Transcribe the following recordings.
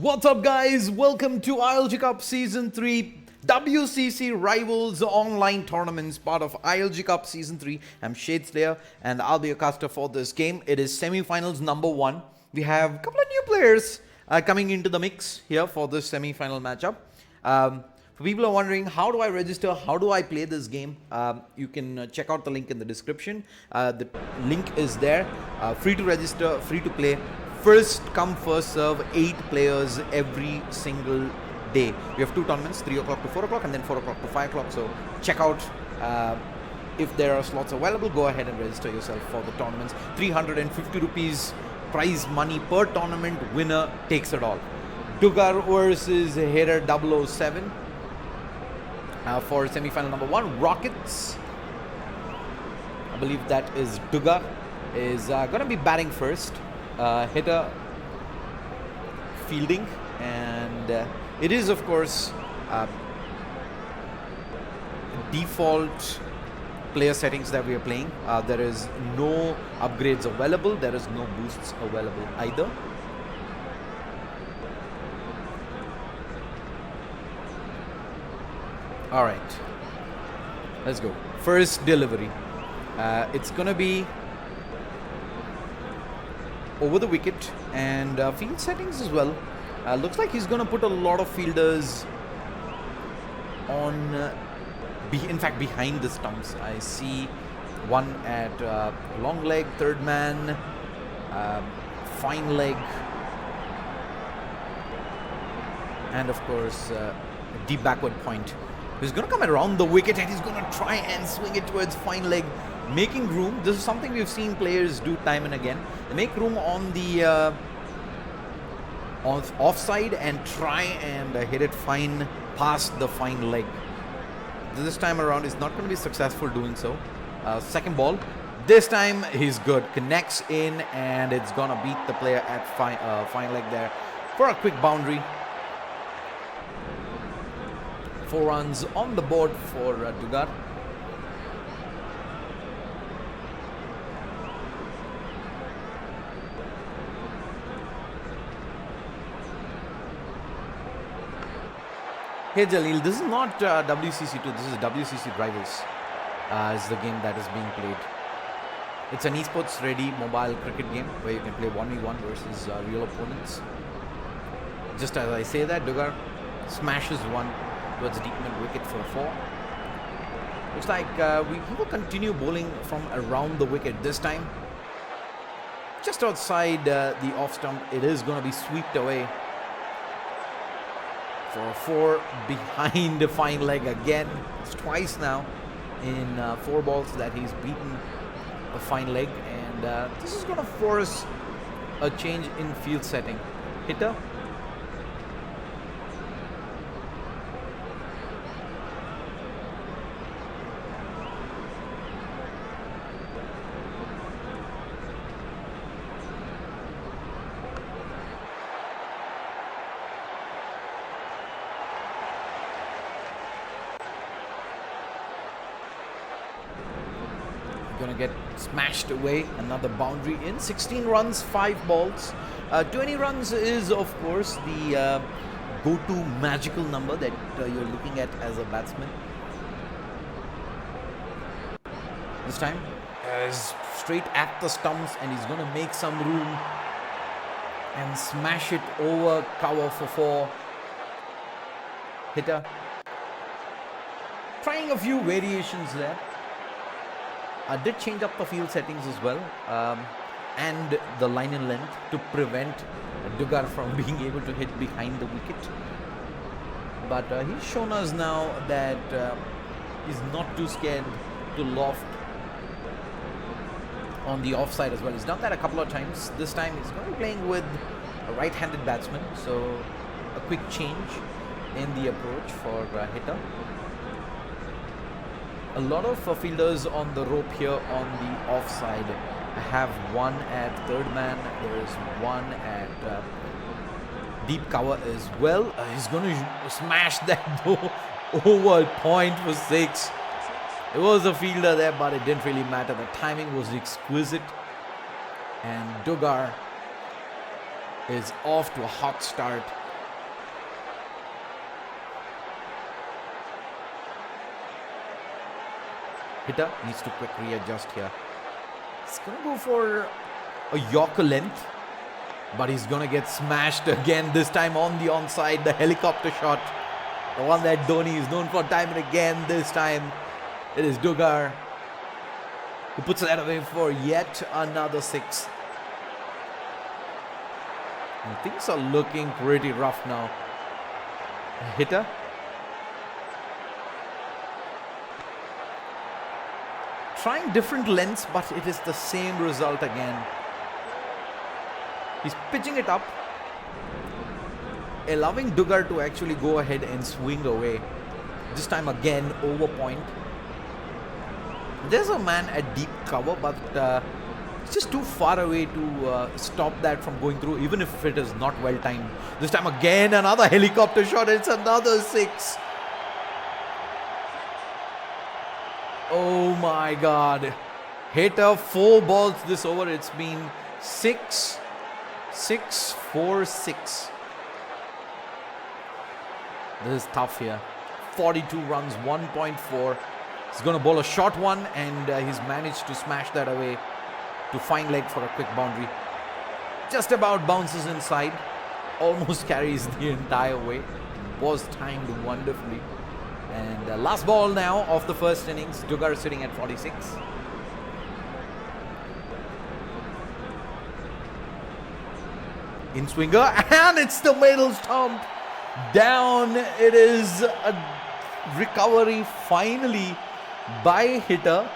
What's up, guys? Welcome to ILG Cup Season 3 WCC Rivals Online Tournaments, part of ILG Cup Season 3. I'm Shade Slayer and I'll be your caster for this game. It is semi-finals number 1. We have a couple of new players coming into the mix here for this semi-final matchup. For people who are wondering, how do I register? How do I play this game? You can check out the link in the description. The link is there. Free to register, free to play. First come, first serve, 8 players every single day. We have 2 tournaments, 3 o'clock to 4 o'clock and then 4 o'clock to 5 o'clock. So check out if there are slots available. Go ahead and register yourself for the tournaments. 350 rupees prize money per tournament. Winner takes it all. Dugar versus Header 007 for semi-final number 1. Rockets, I believe that is Dugar, is going to be batting first. Hitter fielding, and it is of course default player settings that we are playing. There is no upgrades available, there is no boosts available either. Alright, let's go. First delivery. It's gonna be over the wicket and field settings as well. Looks like he's going to put a lot of fielders on, in fact behind the stumps. I see one at long leg, third man, fine leg, and of course deep backward point. He's going to come around the wicket and he's going to try and swing it towards fine leg, making room. This is something we've seen players do time and again. They make room on the offside and try and hit it fine past the fine leg. This time around he's not going to be successful doing so. Second ball. This time he's good. Connects in and it's going to beat the player at fine leg there for a quick boundary. 4 runs on the board for Dugar. Hey Jalil, this is not WCC2, this is WCC Rivals. Is the game that is being played. It's an esports ready mobile cricket game where you can play 1v1 versus real opponents. Just as I say that, Dugar smashes one towards deep mid wicket for a 4. Looks like he will continue bowling from around the wicket this time. Just outside the off stump, it is going to be swept away for a 4 behind the fine leg again. It's twice now in 4 balls that he's beaten a fine leg, and this is going to force a change in field setting. Hitter. Gonna get smashed away. Another boundary in. 16 runs, 5 balls. 20 runs is of course the go-to magical number that you're looking at as a batsman. This time is straight at the stumps and he's gonna make some room and smash it over cover for 4. Hitter trying a few variations there. Did change up the field settings as well, and the line in length to prevent Dugar from being able to hit behind the wicket. But he's shown us now that he's not too scared to loft on the offside as well. He's done that a couple of times. This time he's going to be playing with a right-handed batsman, so a quick change in the approach for Hitter. A lot of fielders on the rope here on the offside. I have one at third man. There is one at deep cover as well. He's going to smash that over point for 6. It was a fielder there, but it didn't really matter. The timing was exquisite. And Dugar is off to a hot start. Hitter needs to quick readjust here. He's going to go for a Yorker length, but he's going to get smashed again, this time on the onside. The helicopter shot, the one that Dhoni is known for time and again. This time it is Dugar who puts that away for yet another 6. And things are looking pretty rough now. A hitter. Trying different lengths, but it is the same result again. He's pitching it up, allowing Dugar to actually go ahead and swing away. This time again over point. There's a man at deep cover, but it's just too far away to stop that from going through, even if it is not well timed. This time again another helicopter shot. It's another 6. Oh my God. Hitter 4 balls this over. It's been 6, 6, 4, 6. This is tough here. 42 runs, 1.4. He's going to bowl a short one, and he's managed to smash that away to fine leg for a quick boundary. Just about bounces inside. Almost carries the entire way. Was timed wonderfully. And last ball now of the first innings. Dugar sitting at 46. In swinger, and it's the middle stump. Down. It is a recovery finally by hitter.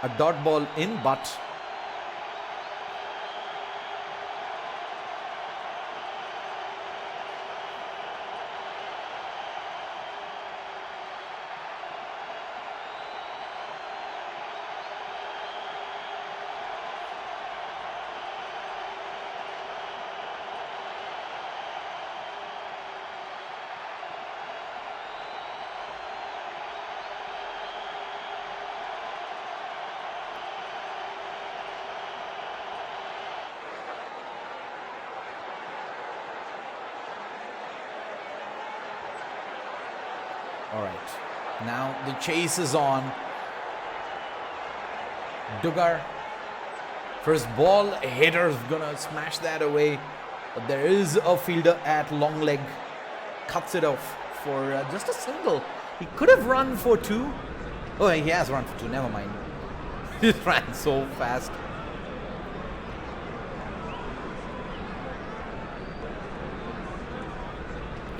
A dot ball in, but all right, now the chase is on. Dugar, first ball, hitter's gonna smash that away, but there is a fielder at long leg, cuts it off for just a single. He could have run for 2. Oh, he has run for 2, never mind. He ran so fast.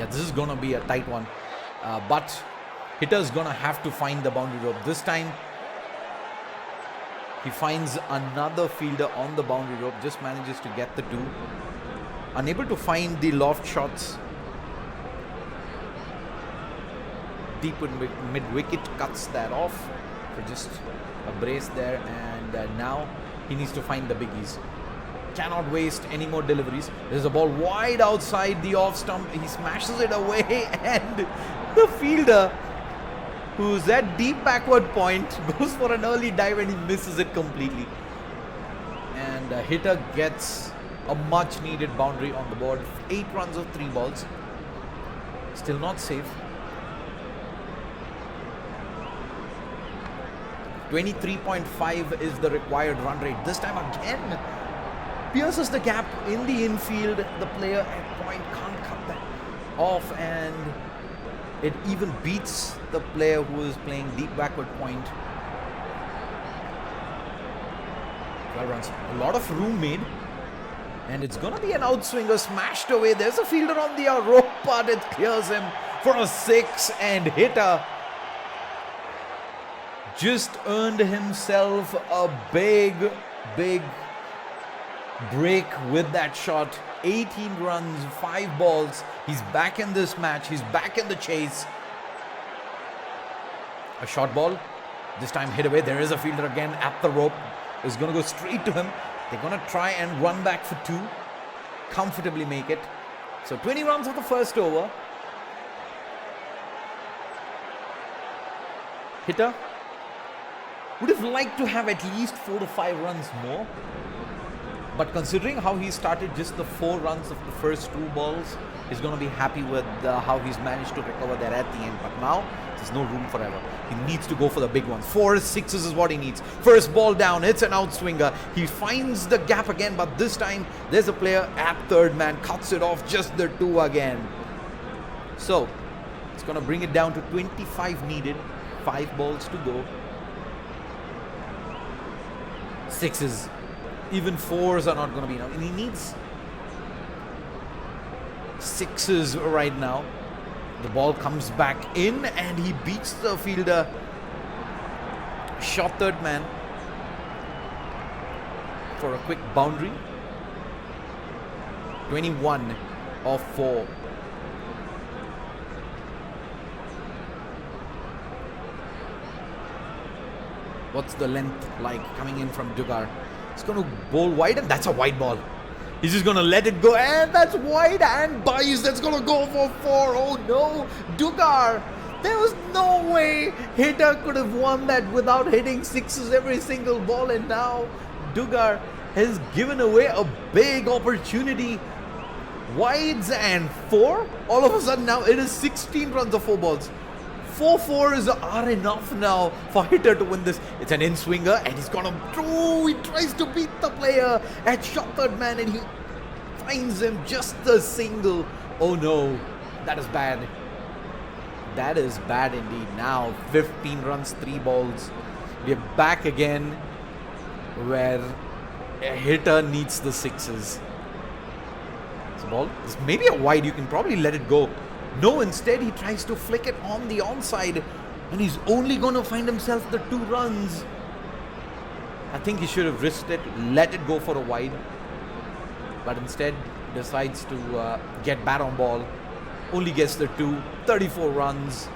Yeah, this is gonna be a tight one. But hitter's gonna have to find the boundary rope. This time he finds another fielder on the boundary rope, just manages to get the 2. Unable to find the loft shots. Deep in mid-wicket, cuts that off for just a brace there, and now he needs to find the biggies. Cannot waste any more deliveries. There's a ball wide outside the off stump. He smashes it away, and the fielder, who's at deep backward point, goes for an early dive and he misses it completely. And the hitter gets a much needed boundary on the board. 8 runs of 3 balls. Still not safe. 23.5 is the required run rate. This time again pierces the gap in the infield. The player at point can't cut that off, and it even beats the player who is playing deep backward point. 12 runs. A lot of room made. And it's going to be an outswinger smashed away. There's a fielder on the rope, but it clears him for a 6, and hitter just earned himself a big break with that shot. 18 runs, 5 balls. He's back in this match. He's back in the chase. A short ball. This time hit away. There is a fielder again at the rope. Is going to go straight to him. They're going to try and run back for 2. Comfortably make it. So 20 runs of the first over. Hitter would have liked to have at least 4 to 5 runs more. But considering how he started just the 4 runs of the first 2 balls, he's going to be happy with how he's managed to recover there at the end. But now, there's no room for error. He needs to go for the big ones. 4 sixes is what he needs. First ball down, it's an outswinger. He finds the gap again, but this time, there's a player at third man, cuts it off, just the 2 again. So, it's going to bring it down to 25 needed. 5 balls to go. 6s. Even 4s are not going to be enough. And he needs 6s right now. The ball comes back in and he beats the fielder. Shot third man for a quick boundary. 21 of 4. What's the length like coming in from Dugar? He's going to bowl wide, and that's a wide ball. He's just going to let it go, and that's wide and buys. That's going to go for 4. Oh no, Dugar. There was no way hitter could have won that without hitting 6s every single ball, and now Dugar has given away a big opportunity. Wides and 4. All of a sudden now it is 16 runs of 4 balls. 4 4s are enough now for hitter to win this. It's an in-swinger and he's gonna throw. He tries to beat the player at shot third man and he finds him just a single. Oh no, that is bad. That is bad indeed. Now 15 runs, 3 balls. We're back again where a hitter needs the 6s. This ball is maybe a wide. You can probably let it go. No, instead he tries to flick it on the onside and he's only going to find himself the 2 runs. I think he should have risked it, let it go for a wide, but instead decides to get bat on ball. Only gets the 2, 34 runs,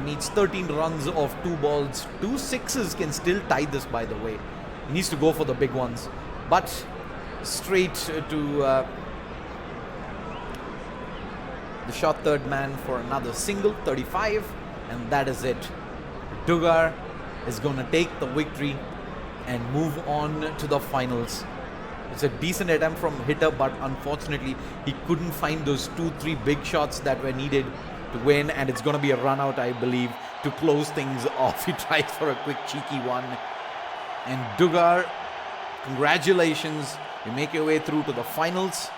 needs 13 runs of 2 balls. 2 6s can still tie this, by the way. He needs to go for the big ones, but straight to the shot third man for another single, 35, and that is it. Dugar is going to take the victory and move on to the finals. It's a decent attempt from hitter, but unfortunately he couldn't find those 2-3 big shots that were needed to win, and it's going to be a run out, I believe, to close things off. He tries for a quick cheeky one, and Dugar, congratulations, you make your way through to the finals.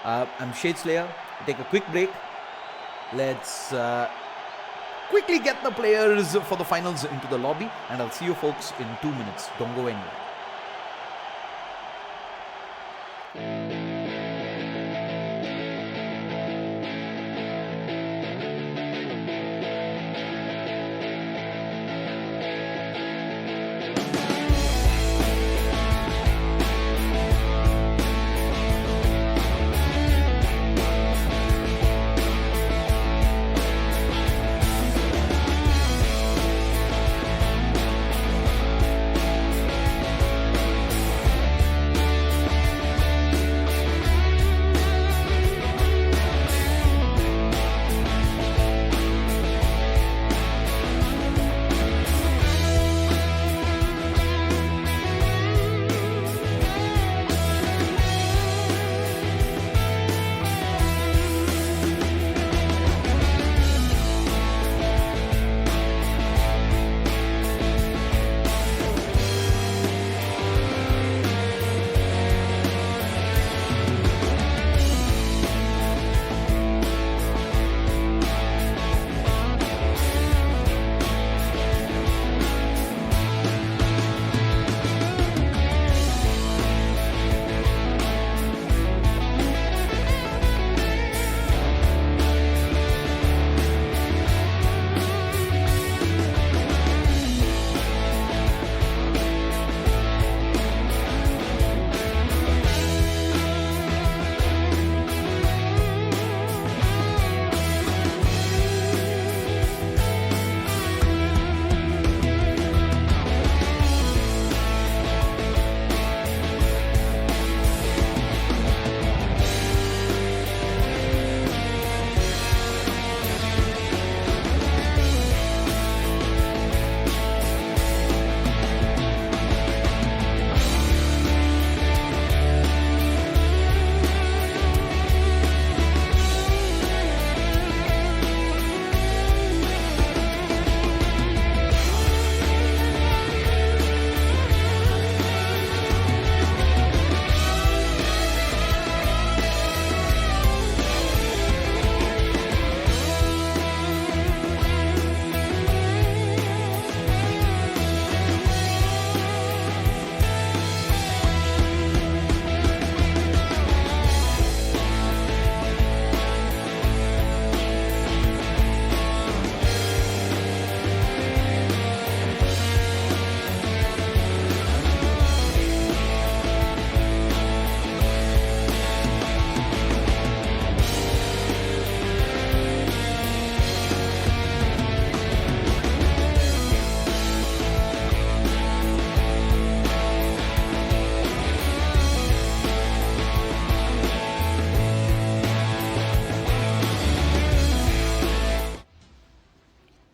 I'm Shade Slayer. Take a quick break. Let's quickly get the players for the finals into the lobby, and I'll see you folks in 2 minutes. Don't go anywhere.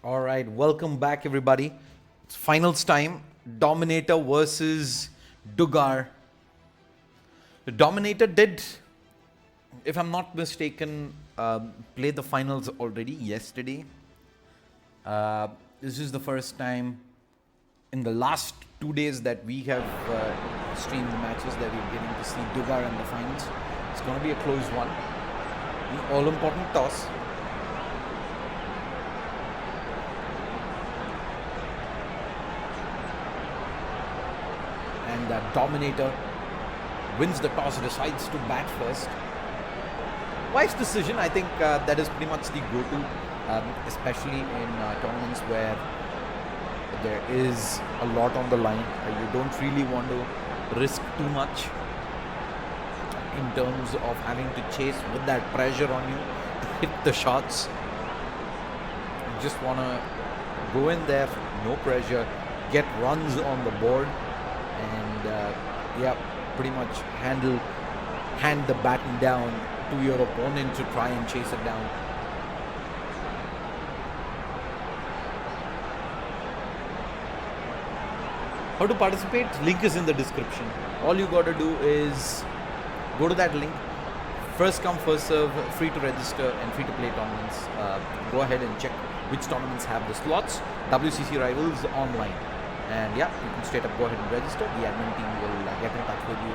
All right, welcome back, everybody. It's finals time. Dominator versus Dugar. The Dominator did, if I'm not mistaken, play the finals already yesterday. This is the first time in the last 2 days that we have streamed the matches that we're getting to see Dugar in the finals. It's going to be a close one. The all-important toss. And Dominator wins the toss, decides to bat first. Wise decision. I think that is pretty much the go-to, especially in tournaments where there is a lot on the line. You don't really want to risk too much in terms of having to chase with that pressure on you to hit the shots. You just want to go in there, no pressure, get runs on the board, and pretty much hand the baton down to your opponent to try and chase it down. How to participate? Link is in the description. All you got to do is go to that link. First come, first serve, free to register and free to play tournaments. Go ahead and check which tournaments have the slots. WCC Rivals online. And yeah, you can straight up go ahead and register. The admin team will get in touch with you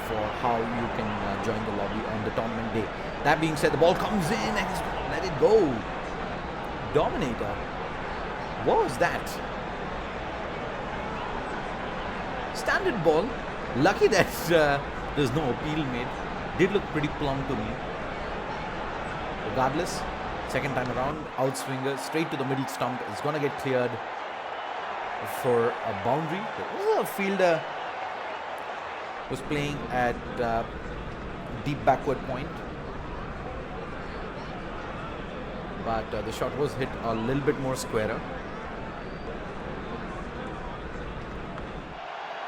for how you can join the lobby on the tournament day. That being said, the ball comes in and he's going to let it go. Dominator. What was that? Standard ball. Lucky that there's no appeal made. Did look pretty plumb to me. Regardless, second time around, outswinger straight to the middle stump. It's going to get cleared for a boundary. The fielder was playing at deep backward point, but the shot was hit a little bit more squarer.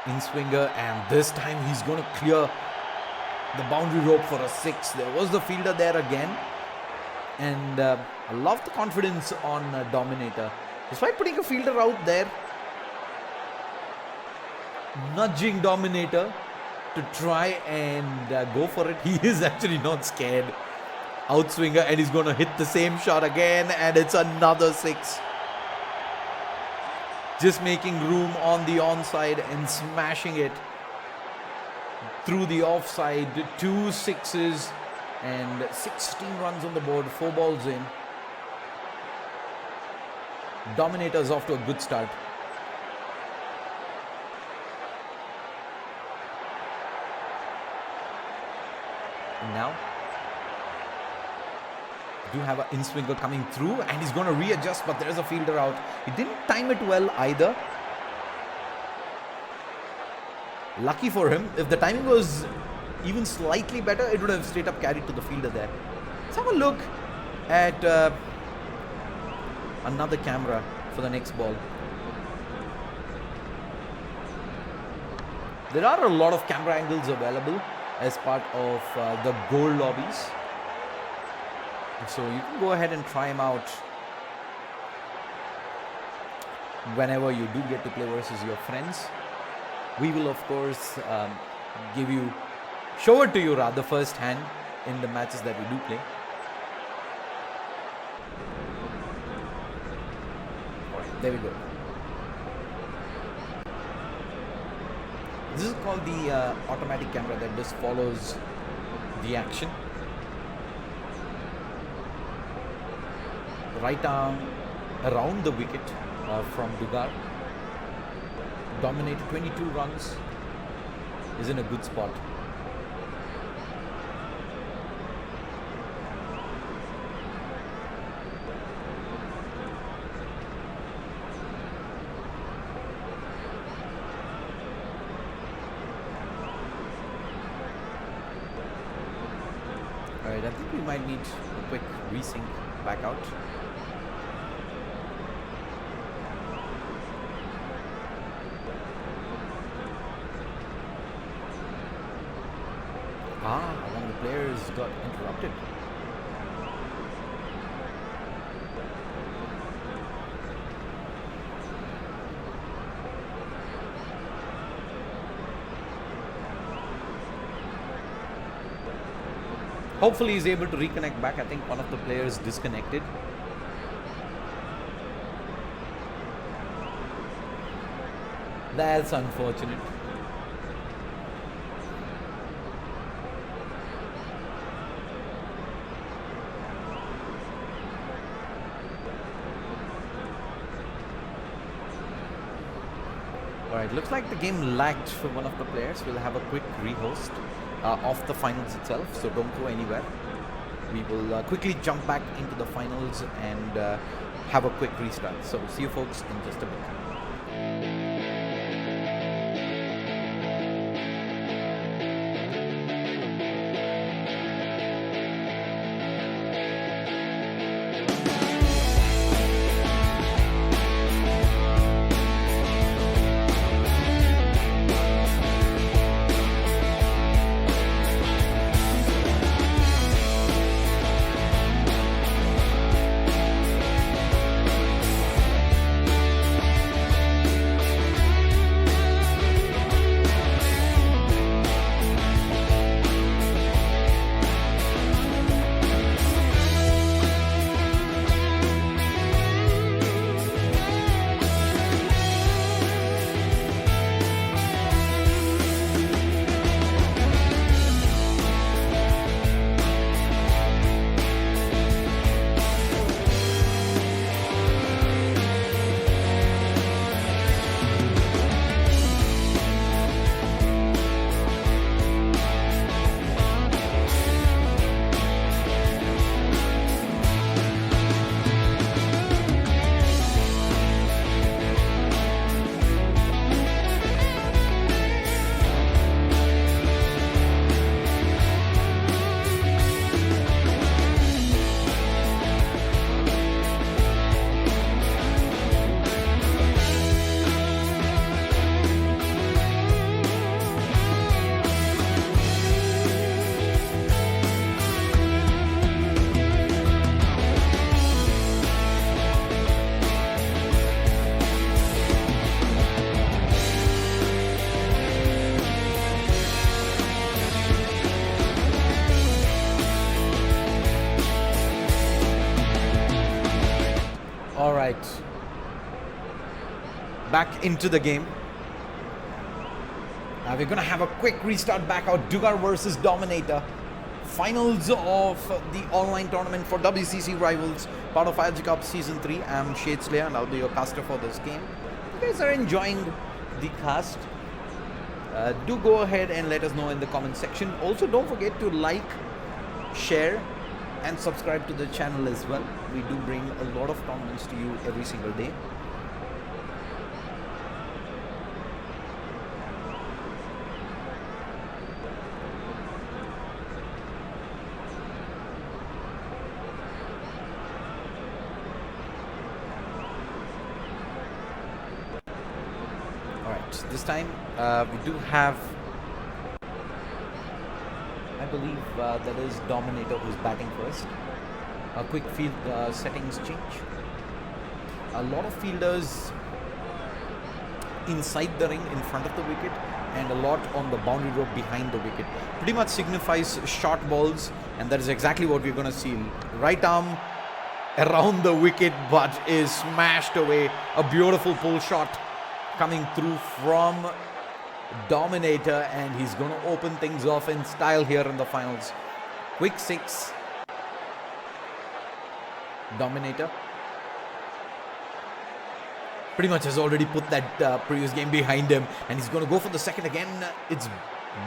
In swinger, and this time he's going to clear the boundary rope for a 6. There was the fielder there again, and I love the confidence on Dominator. Despite putting a fielder out there, nudging Dominator to try and go for it. He is actually not scared. Outswinger, and he's going to hit the same shot again, and it's another 6. Just making room on the onside and smashing it through the offside. 2 6s and 16 runs on the board, 4 balls in. Dominator's off to a good start. And now, do have an in-swinger coming through, and he's going to readjust, but there's a fielder out. He didn't time it well either. Lucky for him. If the timing was even slightly better, it would have straight up carried to the fielder there. Let's have a look at another camera for the next ball. There are a lot of camera angles available as part of the gold lobbies. So you can go ahead and try them out whenever you do get to play versus your friends. We will, of course, show it to you rather firsthand in the matches that we do play. Alright, there we go. This is called the automatic camera that just follows the action. Right arm around the wicket from Dugar. Dominated 22 runs. Is in a good spot. Alright, I think we might need a quick resync back out. One of the players got interrupted. Hopefully he's able to reconnect back. I think one of the players disconnected. That's unfortunate. Alright, looks like the game lagged for one of the players. We'll have a quick rehost of the finals itself, so don't go anywhere. We will quickly jump back into the finals and have a quick restart. So see you folks in just a bit. Alright, back into the game. We're gonna have a quick restart back out. Dugar versus Dominator. Finals of the online tournament for WCC Rivals, part of ILG Cup Season 3. I'm Shade Slayer and I'll be your caster for this game. If you guys are enjoying the cast, do go ahead and let us know in the comment section. Also, don't forget to like, share, and subscribe to the channel as well. We do bring a lot of tournaments to you every single day. Alright, this time we do have, I believe that is Dominator who's batting first. A quick field settings change. A lot of fielders inside the ring in front of the wicket and a lot on the boundary rope behind the wicket. Pretty much signifies short balls, and that is exactly what we're going to see. Right arm around the wicket but is smashed away. A beautiful pull shot coming through from Dominator, and he's going to open things off in style here in the finals. Quick six. Dominator pretty much has already put that previous game behind him, and he's going to go for the second again. It's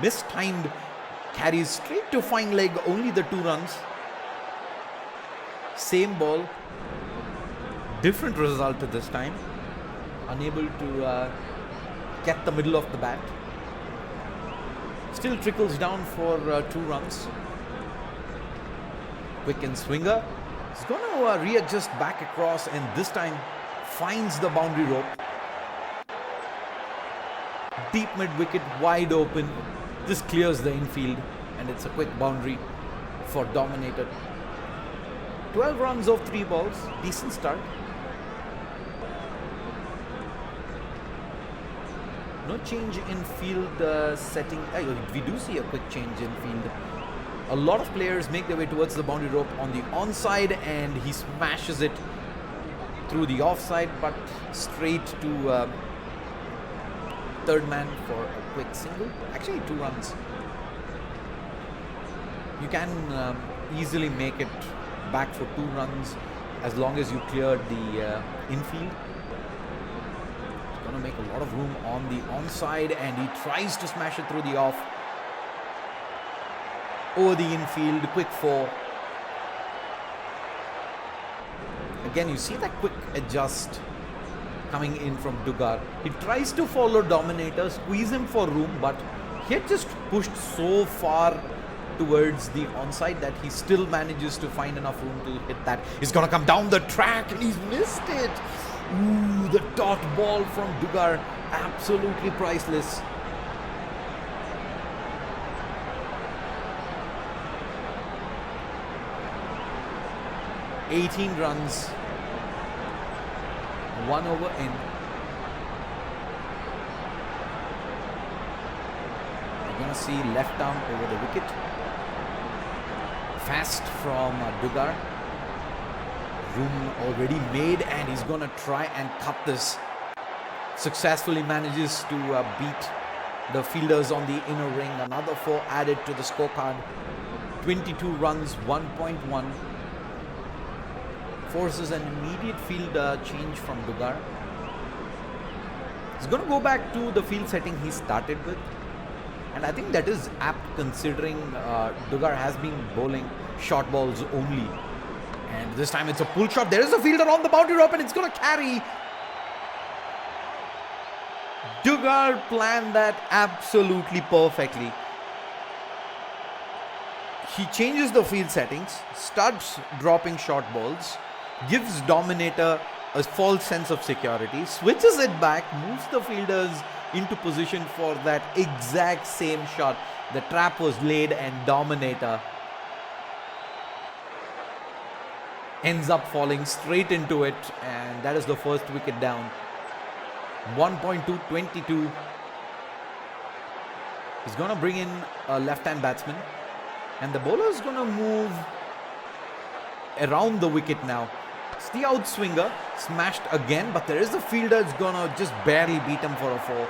mistimed, carries straight to fine leg, only the 2 runs. Same ball, different result this time. Unable to get the middle of the bat. Still trickles down for 2 runs. Quick and swinger. He's going to readjust back across, and this time finds the boundary rope. Deep mid-wicket, wide open. This clears the infield, and it's a quick boundary for Dominator. 12 runs off 3 balls. Decent start. No change in field setting. We do see a quick change in field. A lot of players make their way towards the boundary rope on the onside, and he smashes it through the offside, but straight to third man for a quick single. Actually 2 runs. You can easily make it back for 2 runs as long as you cleared the infield. He's going to make a lot of room on the onside, and he tries to smash it through the off. Over the infield, quick 4. Again, you see that quick adjust coming in from Dugar. He tries to follow Dominator, squeeze him for room, but he had just pushed so far towards the onside that he still manages to find enough room to hit that. He's gonna come down the track, and he's missed it. Ooh, the dot ball from Dugar, absolutely priceless. $18 runs, 1 over in. You're gonna see left arm over the wicket. Fast from Dugar. Room already made, and he's gonna try and cut this. Successfully manages to beat the fielders on the inner ring. Another 4 added to the scorecard. 22 runs, 1.1. Forces an immediate field change from Dugar. He's going to go back to the field setting he started with, and I think that is apt considering Dugar has been bowling short balls only, and this time it's a pull shot. There is a fielder on the boundary rope, and it's going to carry. Dugar planned that absolutely perfectly. He changes the field settings, starts dropping short balls, gives Dominator a false sense of security, switches it back, moves the fielders into position for that exact same shot. The trap was laid, and Dominator ends up falling straight into it, and that is the first wicket down. 1.2, 22. He's going to bring in a left-hand batsman, and the bowler is going to move around the wicket now. It's the outswinger, smashed again, but there is a fielder who's gonna just barely beat him for a 4.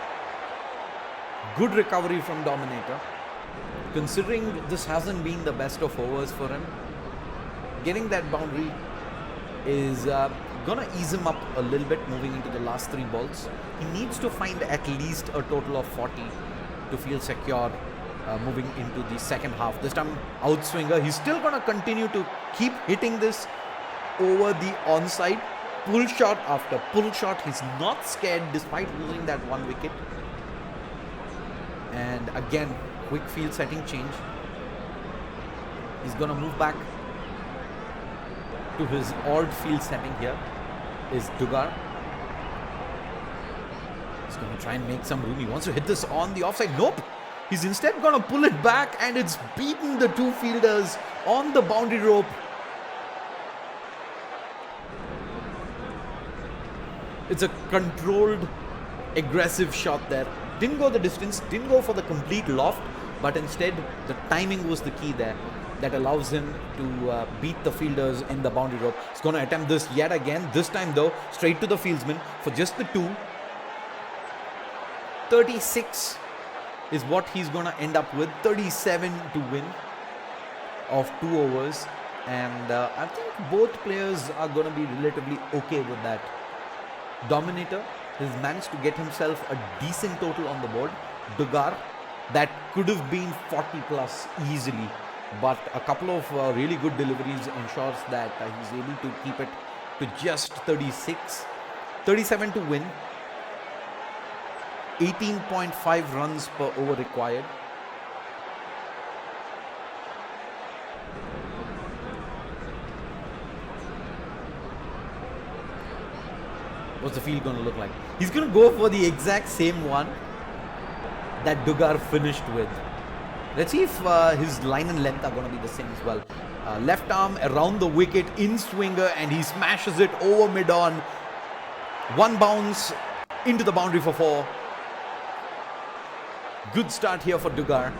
Good recovery from Dominator. Considering this hasn't been the best of overs for him, getting that boundary is gonna ease him up a little bit moving into the last 3 balls. He needs to find at least a total of 40 to feel secure moving into the second half. This time outswinger, he's still gonna continue to keep hitting this over the onside. Pull shot after pull shot. He's not scared despite losing that 1 wicket. And again, quick field setting change. He's gonna move back to his odd field setting here. Is Dugar. He's gonna try and make some room. He wants to hit this on the offside. Nope. He's instead gonna pull it back, and it's beaten the 2 fielders on the boundary rope. It's a controlled, aggressive shot there. Didn't go the distance, didn't go for the complete loft, but instead the timing was the key there that allows him to beat the fielders in the boundary rope. He's going to attempt this yet again. This time though, straight to the fieldsman for just the 2. 36 is what he's going to end up with. 37 to win of 2 overs. And I think both players are going to be relatively okay with that. Dominator has managed to get himself a decent total on the board. Dugar, that could have been 40 plus easily, but a couple of really good deliveries ensures that he's able to keep it to just 36. 37 to win. 18.5 runs per over required. What's the field going to look like? He's going to go for the exact same one that Dugar finished with. Let's see if his line and length are going to be the same as well. Left arm around the wicket, in swinger, and he smashes it over mid-on. 1 bounce into the boundary for 4. Good start here for Dugar.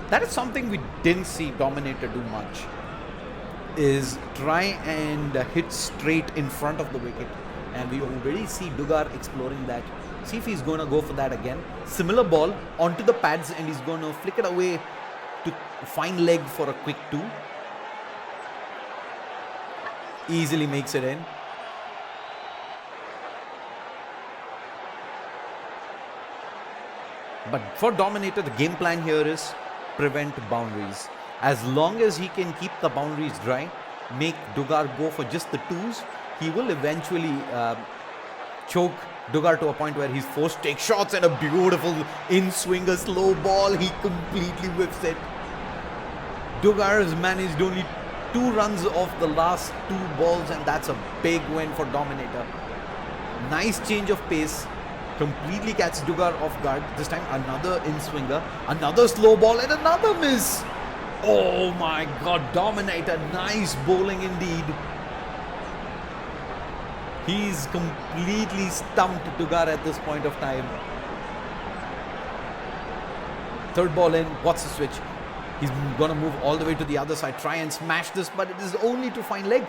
That is something we didn't see Dominator do much, is try and hit straight in front of the wicket. And we already see Dugar exploring that. See if he's going to go for that again. Similar ball onto the pads, and he's going to flick it away to fine leg for a quick 2. Easily makes it in. But for Dominator, the game plan here is prevent boundaries. As long as he can keep the boundaries dry, make Dugar go for just the 2s, he will eventually choke Dugar to a point where he's forced to take shots, and a beautiful in-swinger slow ball. He completely whips it. Dugar has managed only 2 runs off the last 2 balls, and that's a big win for Dominator. Nice change of pace. Completely catches Dugar off guard. This time another in-swinger, another slow ball, and another miss. Oh my God, Dominator, nice bowling indeed. He's completely stumped Dugar at this point of time. Third ball in, what's the switch? He's going to move all the way to the other side, try and smash this, but it is only to fine leg.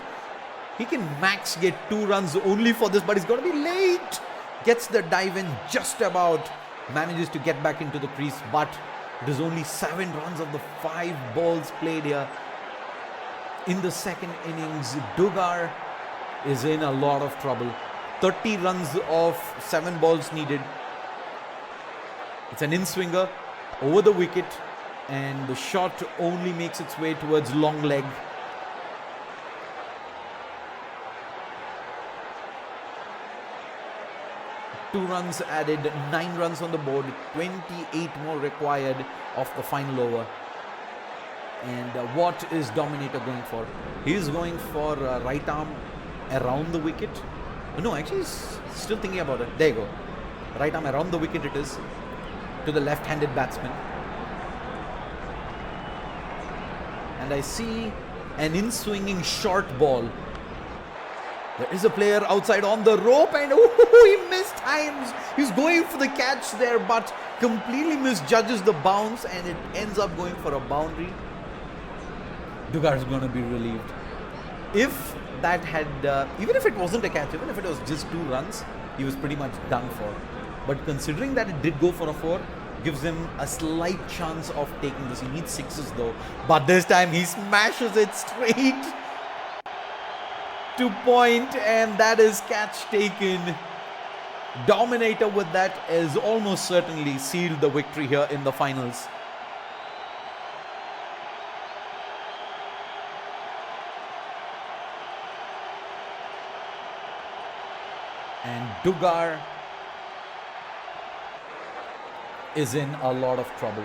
He can max get 2 runs only for this, but he's going to be late. Gets the dive in just about, manages to get back into the crease, but it is only 7 runs of the 5 balls played here. In the second innings, Dugar is in a lot of trouble. 30 runs of 7 balls needed. It's an in-swinger over the wicket, and the shot only makes its way towards long leg. Two runs added, 9 runs on the board, 28 more required of the final over. And what is Dominator going for? He is going for right arm around the wicket. No, actually he's still thinking about it. There you go. Right arm around the wicket it is, to the left-handed batsman. And I see an in-swinging short ball. There is a player outside on the rope, and he missed times. He's going for the catch there, but completely misjudges the bounce, and it ends up going for a boundary. Dugar is going to be relieved. If that had, even if it wasn't a catch, even if it was just 2 runs, he was pretty much done for. But considering that it did go for a 4, gives him a slight chance of taking this. He needs 6s though, but this time he smashes it straight to point, and that is catch taken. Dominator with that is almost certainly sealed the victory here in the finals. And Dugar is in a lot of trouble.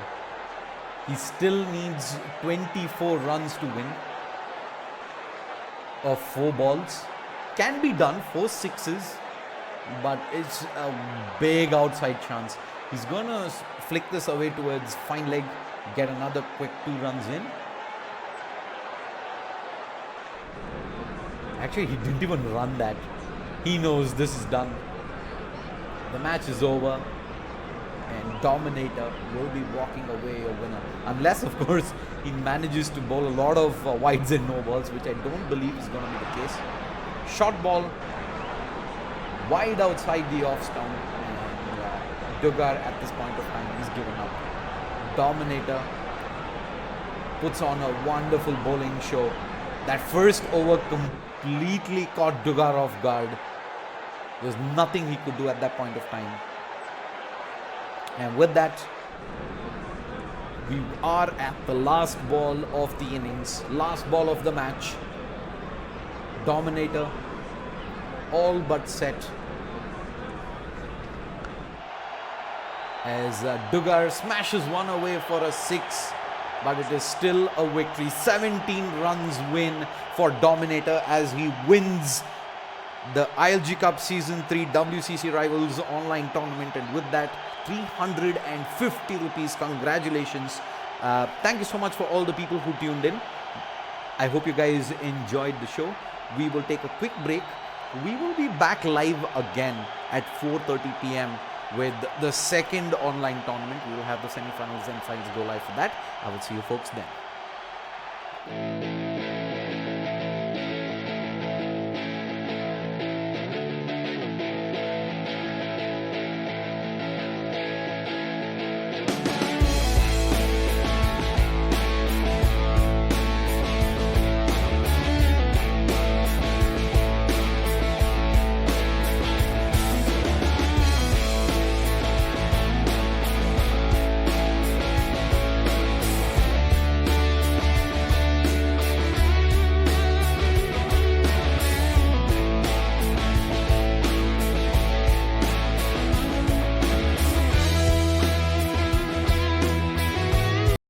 He still needs 24 runs to win of 4 balls. Can be done, 4 6s, but it's a big outside chance. He's gonna flick this away towards fine leg, get another quick 2 runs in. Actually, he didn't even run that. He knows this is done. The match is over, and Dominator will be walking away a winner. Unless, of course, he manages to bowl a lot of wides and no balls, which I don't believe is going to be the case. Short ball, wide outside the off stump, and Dugar at this point of time, he's given up. Dominator puts on a wonderful bowling show. That first over completely caught Dugar off guard. There's nothing he could do at that point of time. And with that, we are at the last ball of the innings, last ball of the match. Dominator all but set, as Dugar smashes one away for a 6, but it is still a victory. 17 runs win for Dominator as he wins the ILG Cup Season 3 WCC Rivals online tournament, and with that, 350 rupees. Congratulations. Thank you so much for all the people who tuned in. I hope you guys enjoyed the show. We will take a quick break. We will be back live again at 4:30 p.m. with the second online tournament. We will have the semi-finals and finals go live for that. I will see you folks then.